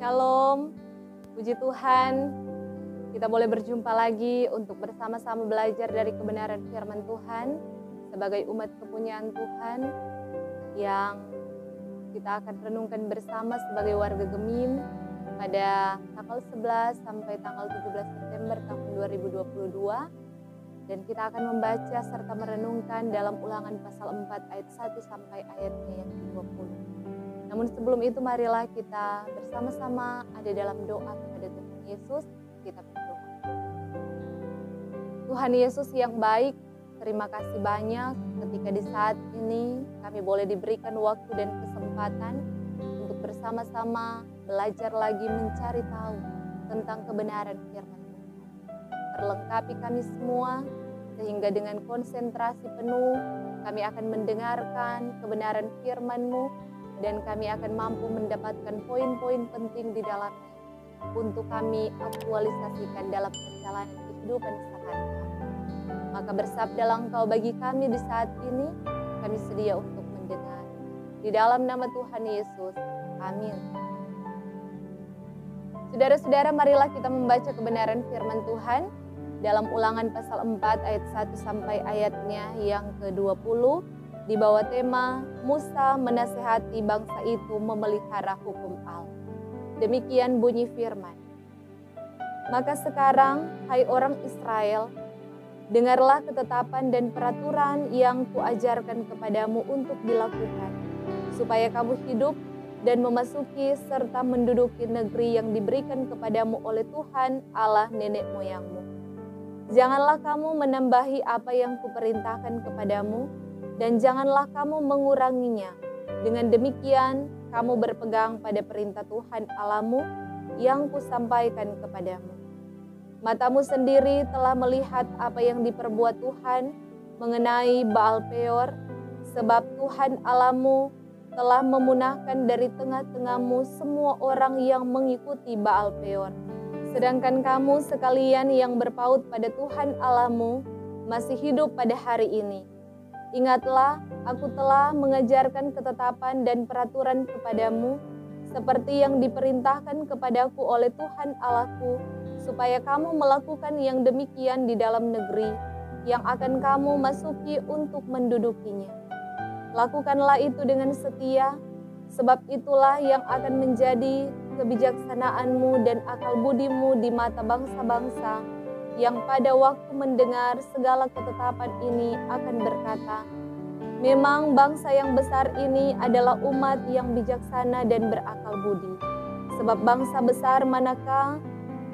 Shalom, puji Tuhan, kita boleh berjumpa lagi untuk bersama-sama belajar dari kebenaran firman Tuhan sebagai umat kepunyaan Tuhan yang kita akan renungkan bersama sebagai warga Gemim pada tanggal 11 sampai tanggal 17 September tahun 2022, dan kita akan membaca serta merenungkan dalam Ulangan pasal 4 ayat 1 sampai ayatnya yang ke-20. Namun sebelum itu marilah kita bersama-sama ada dalam doa kepada Tuhan Yesus. Kita berdoa. Tuhan Yesus yang baik, terima kasih banyak ketika di saat ini kami boleh diberikan waktu dan kesempatan untuk bersama-sama belajar lagi mencari tahu tentang kebenaran firman Tuhan. Perlengkapi kami semua sehingga dengan konsentrasi penuh kami akan mendengarkan kebenaran firman-Mu, dan kami akan mampu mendapatkan poin-poin penting di dalamnya untuk kami aktualisasikan dalam perjalanan kehidupan sehari-hari. Maka bersabdalah Engkau bagi kami di saat ini, kami sedia untuk mendengar. Di dalam nama Tuhan Yesus, amin. Saudara-saudara, marilah kita membaca kebenaran firman Tuhan dalam Ulangan pasal 4 ayat 1 sampai ayatnya yang ke-20. Di bawah tema, Musa menasehati bangsa itu memelihara hukum Allah. Demikian bunyi firman. Maka sekarang, hai orang Israel, dengarlah ketetapan dan peraturan yang kuajarkan kepadamu untuk dilakukan, supaya kamu hidup dan memasuki serta menduduki negeri yang diberikan kepadamu oleh Tuhan Allah nenek moyangmu. Janganlah kamu menambahi apa yang kuperintahkan kepadamu, dan janganlah kamu menguranginya. Dengan demikian, kamu berpegang pada perintah Tuhan Allahmu yang kusampaikan kepadamu. Matamu sendiri telah melihat apa yang diperbuat Tuhan mengenai Baal Peor, sebab Tuhan Allahmu telah memunahkan dari tengah-tengahmu semua orang yang mengikuti Baal Peor. Sedangkan kamu sekalian yang berpaut pada Tuhan Allahmu masih hidup pada hari ini. Ingatlah, aku telah mengajarkan ketetapan dan peraturan kepadamu, seperti yang diperintahkan kepadaku oleh Tuhan Allahku, supaya kamu melakukan yang demikian di dalam negeri yang akan kamu masuki untuk mendudukinya. Lakukanlah itu dengan setia, sebab itulah yang akan menjadi kebijaksanaanmu dan akal budimu di mata bangsa-bangsa, yang pada waktu mendengar segala ketetapan ini akan berkata, memang bangsa yang besar ini adalah umat yang bijaksana dan berakal budi. Sebab bangsa besar manakah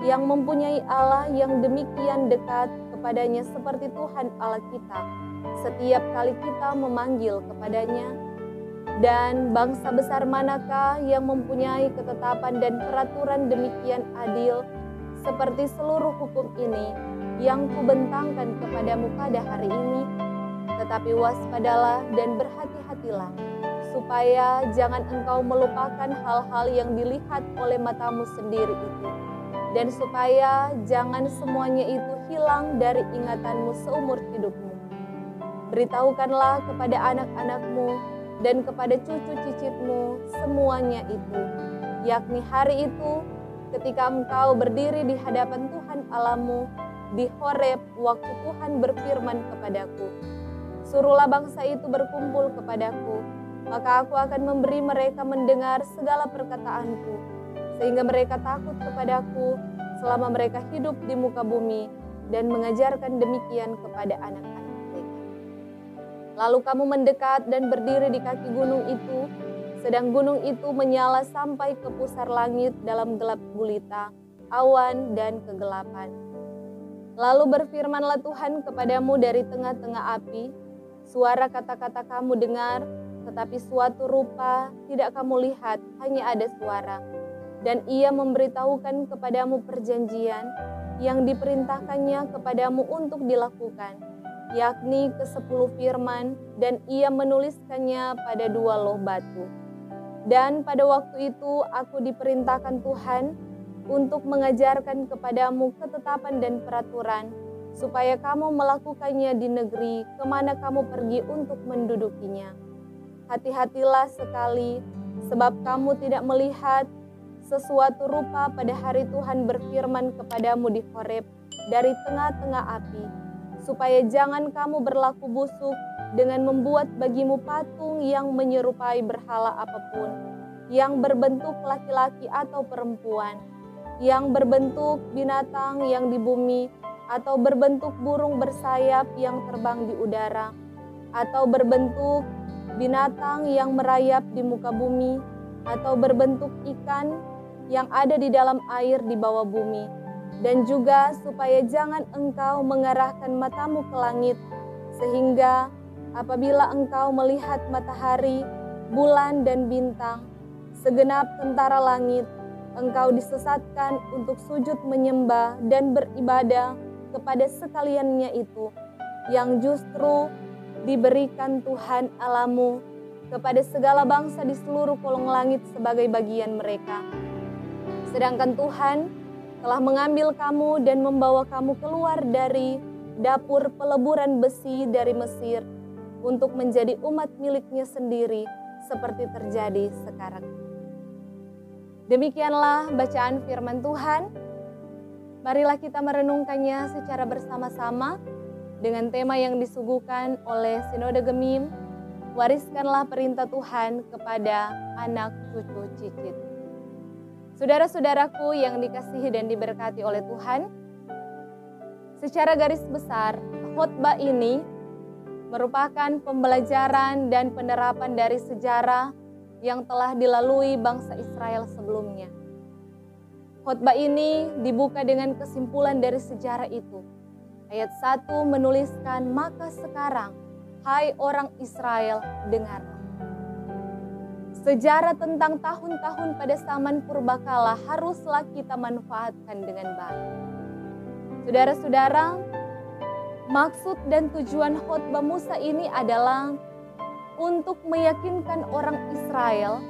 yang mempunyai Allah yang demikian dekat kepadanya seperti Tuhan Allah kita, setiap kali kita memanggil kepadanya? Dan bangsa besar manakah yang mempunyai ketetapan dan peraturan demikian adil seperti seluruh hukum ini yang kubentangkan kepadamu pada hari ini? Tetapi waspadalah dan berhati-hatilah, supaya jangan engkau melupakan hal-hal yang dilihat oleh matamu sendiri itu, dan supaya jangan semuanya itu hilang dari ingatanmu seumur hidupmu. Beritahukanlah kepada anak-anakmu dan kepada cucu cicitmu semuanya itu, yakni hari itu ketika engkau berdiri di hadapan Tuhan Allahmu di Horeb, waktu Tuhan berfirman kepadaku, suruhlah bangsa itu berkumpul kepadaku, maka aku akan memberi mereka mendengar segala perkataanku, sehingga mereka takut kepadaku selama mereka hidup di muka bumi, dan mengajarkan demikian kepada anak-anak mereka. Lalu kamu mendekat dan berdiri di kaki gunung itu, sedang gunung itu menyala sampai ke pusar langit dalam gelap gulita, awan dan kegelapan. Lalu berfirmanlah Tuhan kepadamu dari tengah-tengah api, suara kata-kata kamu dengar, tetapi suatu rupa tidak kamu lihat, hanya ada suara. Dan ia memberitahukan kepadamu perjanjian yang diperintahkannya kepadamu untuk dilakukan, yakni ke-10 firman, dan ia menuliskannya pada 2 loh batu. Dan pada waktu itu aku diperintahkan Tuhan untuk mengajarkan kepadamu ketetapan dan peraturan, supaya kamu melakukannya di negeri kemana kamu pergi untuk mendudukinya. Hati-hatilah sekali, sebab kamu tidak melihat sesuatu rupa pada hari Tuhan berfirman kepadamu di Horeb dari tengah-tengah api, supaya jangan kamu berlaku busuk dengan membuat bagimu patung yang menyerupai berhala apapun, yang berbentuk laki-laki atau perempuan, yang berbentuk binatang yang di bumi, atau berbentuk burung bersayap yang terbang di udara, atau berbentuk binatang yang merayap di muka bumi, atau berbentuk ikan yang ada di dalam air di bawah bumi. Dan juga supaya jangan engkau mengarahkan matamu ke langit, sehingga apabila engkau melihat matahari, bulan, dan bintang, segenap tentara langit, engkau disesatkan untuk sujud menyembah dan beribadah kepada sekaliannya itu, yang justru diberikan Tuhan Allahmu kepada segala bangsa di seluruh kolong langit sebagai bagian mereka. Sedangkan Tuhan telah mengambil kamu dan membawa kamu keluar dari dapur peleburan besi dari Mesir untuk menjadi umat miliknya sendiri seperti terjadi sekarang. Demikianlah bacaan firman Tuhan. Marilah kita merenungkannya secara bersama-sama dengan tema yang disuguhkan oleh Sinode Gemim, wariskanlah perintah Tuhan kepada anak cucu cicit. Saudara-saudaraku yang dikasihi dan diberkati oleh Tuhan, secara garis besar, khotbah ini merupakan pembelajaran dan penerapan dari sejarah yang telah dilalui bangsa Israel sebelumnya. Khotbah ini dibuka dengan kesimpulan dari sejarah itu. Ayat 1 menuliskan, maka sekarang, hai orang Israel, dengarlah. Sejarah tentang tahun-tahun pada zaman purbakala haruslah kita manfaatkan dengan baik. Saudara-saudara, maksud dan tujuan khotbah Musa ini adalah untuk meyakinkan orang Israel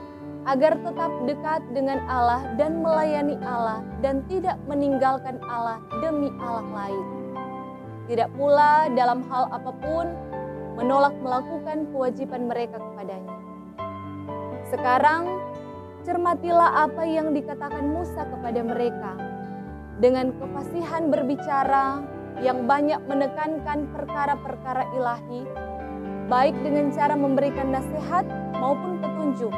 agar tetap dekat dengan Allah dan melayani Allah dan tidak meninggalkan Allah demi Allah lain. Tidak pula dalam hal apapun menolak melakukan kewajiban mereka kepadanya. Sekarang, cermatilah apa yang dikatakan Musa kepada mereka. Dengan kefasihan berbicara yang banyak menekankan perkara-perkara ilahi, baik dengan cara memberikan nasihat maupun petunjuk,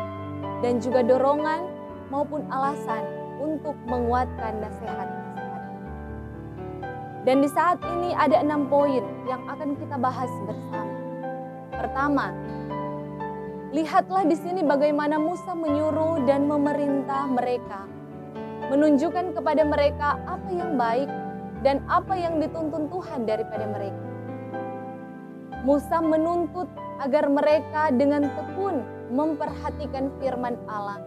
dan juga dorongan maupun alasan untuk menguatkan nasihat-nasihat. Dan di saat ini ada 6 poin yang akan kita bahas bersama. Pertama, lihatlah di sini bagaimana Musa menyuruh dan memerintah mereka, menunjukkan kepada mereka apa yang baik dan apa yang dituntun Tuhan daripada mereka. Musa menuntut agar mereka dengan tekun memperhatikan firman Allah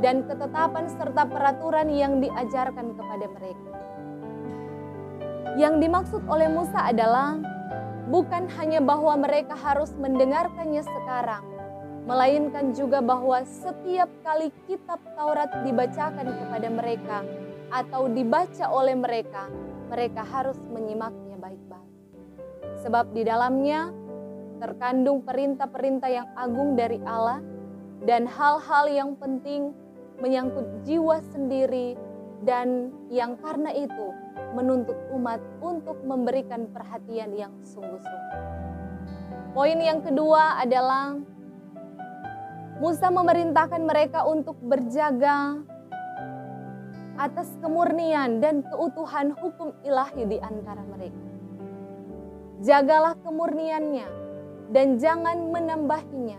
dan ketetapan serta peraturan yang diajarkan kepada mereka. Yang dimaksud oleh Musa adalah bukan hanya bahwa mereka harus mendengarkannya sekarang, melainkan juga bahwa setiap kali kitab Taurat dibacakan kepada mereka atau dibaca oleh mereka, mereka harus menyimaknya baik-baik. Sebab di dalamnya terkandung perintah-perintah yang agung dari Allah dan hal-hal yang penting menyangkut jiwa sendiri dan yang karena itu menuntut umat untuk memberikan perhatian yang sungguh-sungguh. Poin yang kedua adalah Musa memerintahkan mereka untuk berjaga atas kemurnian dan keutuhan hukum ilahi di antara mereka. Jagalah kemurniannya dan jangan menambahinya.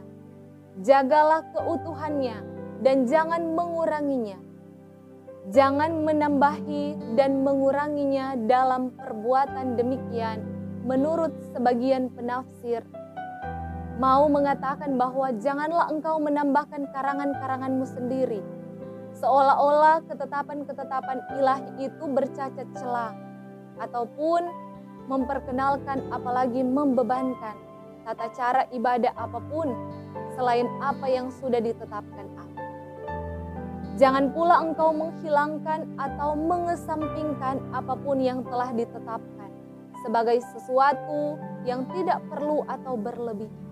Jagalah keutuhannya dan jangan menguranginya. Jangan menambahi dan menguranginya dalam perbuatan demikian menurut sebagian penafsir. Mau mengatakan bahwa janganlah engkau menambahkan karangan-karanganmu sendiri. Seolah-olah ketetapan-ketetapan ilahi itu bercacat celah. Ataupun memperkenalkan apalagi membebankan tata cara ibadah apapun selain apa yang sudah ditetapkan Allah. Jangan pula engkau menghilangkan atau mengesampingkan apapun yang telah ditetapkan sebagai sesuatu yang tidak perlu atau berlebihan.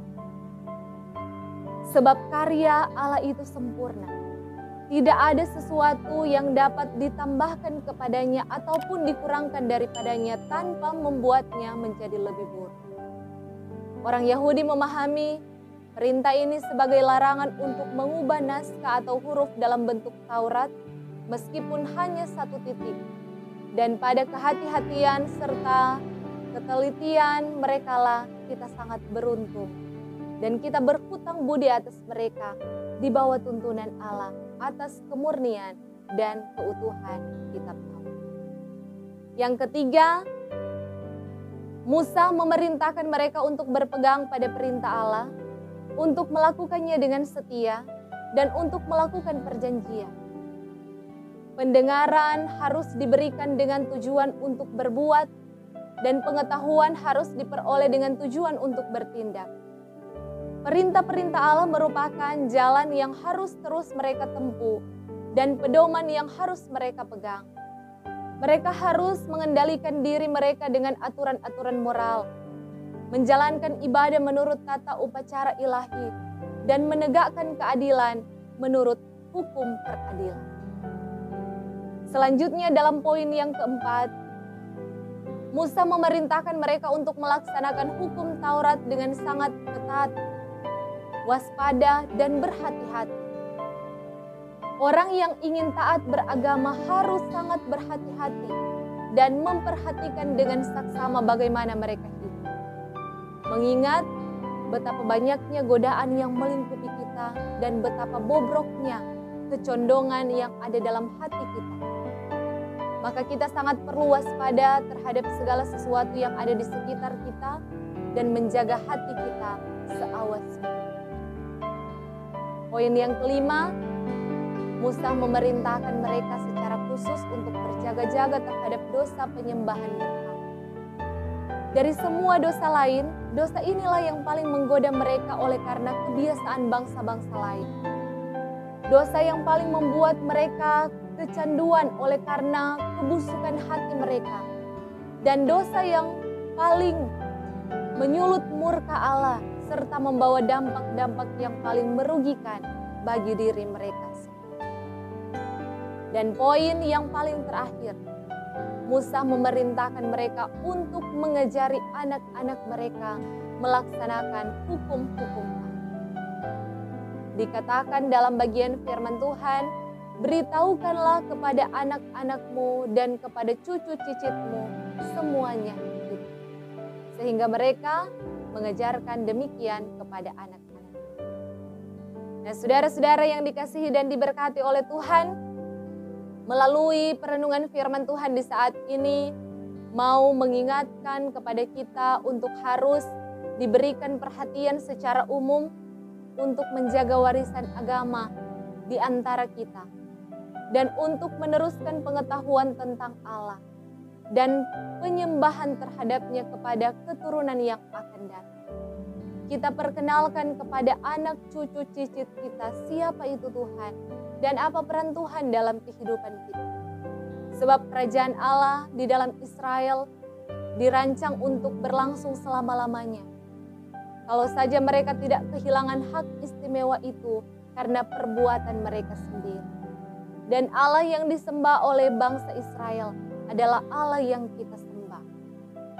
Sebab karya Allah itu sempurna, Tidak ada sesuatu yang dapat ditambahkan kepadanya ataupun dikurangkan daripadanya tanpa membuatnya menjadi lebih buruk. Orang Yahudi memahami perintah ini sebagai larangan untuk mengubah naskah atau huruf dalam bentuk Taurat meskipun hanya satu titik. Dan pada kehati-hatian serta ketelitian merekalah kita sangat beruntung. Dan kita berhutang budi atas mereka di bawah tuntunan Allah atas kemurnian dan keutuhan kitab Taurat. Yang ketiga, Musa memerintahkan mereka untuk berpegang pada perintah Allah, untuk melakukannya dengan setia, dan untuk melakukan perjanjian. Pendengaran harus diberikan dengan tujuan untuk berbuat, dan pengetahuan harus diperoleh dengan tujuan untuk bertindak. Perintah-perintah Allah merupakan jalan yang harus terus mereka tempuh dan pedoman yang harus mereka pegang. Mereka harus mengendalikan diri mereka dengan aturan-aturan moral, menjalankan ibadah menurut tata upacara ilahi, dan menegakkan keadilan menurut hukum peradilan. Selanjutnya dalam poin yang keempat, Musa memerintahkan mereka untuk melaksanakan hukum Taurat dengan sangat ketat, waspada, dan berhati-hati. Orang yang ingin taat beragama harus sangat berhati-hati dan memperhatikan dengan saksama bagaimana mereka hidup. Mengingat betapa banyaknya godaan yang melingkupi kita dan betapa bobroknya kecondongan yang ada dalam hati kita. Maka kita sangat perlu waspada terhadap segala sesuatu yang ada di sekitar kita dan menjaga hati kita seawas. Poin yang kelima, Musa memerintahkan mereka secara khusus untuk berjaga-jaga terhadap dosa penyembahan berhala. Dari semua dosa lain, dosa inilah yang paling menggoda mereka oleh karena kebiasaan bangsa-bangsa lain. Dosa yang paling membuat mereka kecanduan oleh karena kebusukan hati mereka. Dan dosa yang paling menyulut murka Allah serta membawa dampak-dampak yang paling merugikan bagi diri mereka sendiri. Dan poin yang paling terakhir, Musa memerintahkan mereka untuk mengajari anak-anak mereka melaksanakan hukum-hukum Allah. Dikatakan dalam bagian firman Tuhan, beritahukanlah kepada anak-anakmu dan kepada cucu cicitmu semuanya itu. Sehingga mereka mengajarkan demikian kepada anak-anak. Nah, saudara-saudara yang dikasihi dan diberkati oleh Tuhan, melalui perenungan firman Tuhan di saat ini, mau mengingatkan kepada kita untuk harus diberikan perhatian secara umum untuk menjaga warisan agama di antara kita, dan untuk meneruskan pengetahuan tentang Allah dan penyembahan terhadapnya kepada keturunan yang akan datang. Kita perkenalkan kepada anak cucu cicit kita siapa itu Tuhan dan apa peran Tuhan dalam kehidupan kita. Sebab kerajaan Allah di dalam Israel dirancang untuk berlangsung selama-lamanya. Kalau saja mereka tidak kehilangan hak istimewa itu karena perbuatan mereka sendiri. Dan Allah yang disembah oleh bangsa Israel adalah Allah yang kita sembah.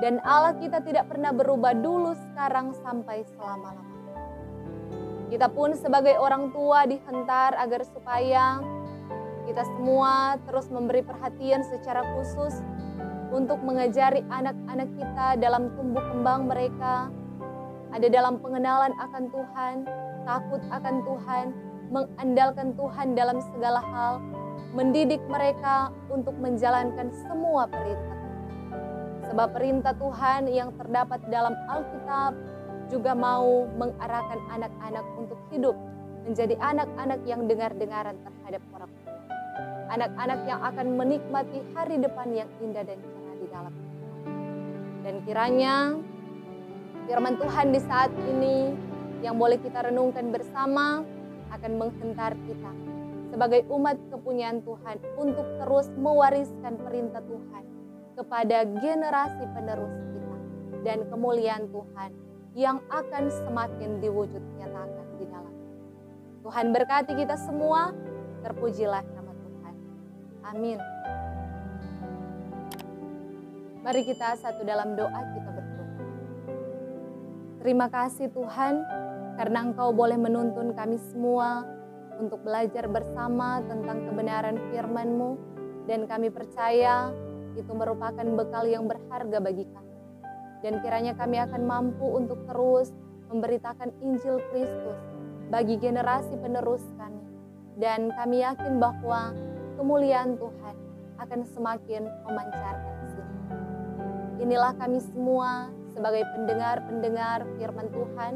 Dan Allah kita tidak pernah berubah dulu, sekarang, sampai selama-lamanya. Kita pun sebagai orang tua dihentar agar supaya kita semua terus memberi perhatian secara khusus untuk mengajari anak-anak kita dalam tumbuh kembang mereka, ada dalam pengenalan akan Tuhan, takut akan Tuhan, mengandalkan Tuhan dalam segala hal, mendidik mereka untuk menjalankan semua perintah Tuhan. Sebab perintah Tuhan yang terdapat dalam Alkitab juga mau mengarahkan anak-anak untuk hidup menjadi anak-anak yang dengar-dengaran terhadap orang tua. Anak-anak yang akan menikmati hari depan yang indah dan cerah di dalam Tuhan. Dan kiranya firman Tuhan di saat ini yang boleh kita renungkan bersama akan menghentar kita sebagai umat kepunyaan Tuhan untuk terus mewariskan perintah Tuhan kepada generasi penerus kita, dan kemuliaan Tuhan yang akan semakin diwujud nyatakan di dalam. Tuhan berkati kita semua, Terpujilah nama Tuhan. Amin. Mari kita satu dalam doa kita berdoa. Terima kasih Tuhan, karena Engkau boleh menuntun kami semua untuk belajar bersama tentang kebenaran firman-Mu, dan kami percaya itu merupakan bekal yang berharga bagi kami. Dan kiranya kami akan mampu untuk terus memberitakan Injil Kristus bagi generasi penerus kami. Dan kami yakin bahwa kemuliaan Tuhan akan semakin memancarkan sinar. Inilah kami semua sebagai pendengar-pendengar firman Tuhan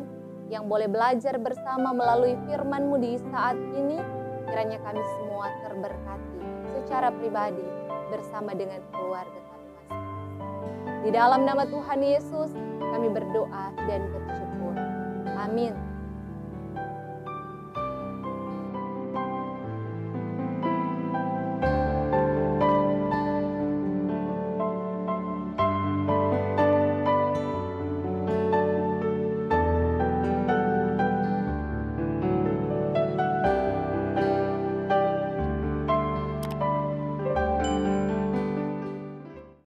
yang boleh belajar bersama melalui firman-Mu di saat ini. Kiranya kami semua terberkati secara pribadi bersama dengan keluarga kami masing-masing. Di dalam nama Tuhan Yesus kami berdoa dan bersyukur. Amin.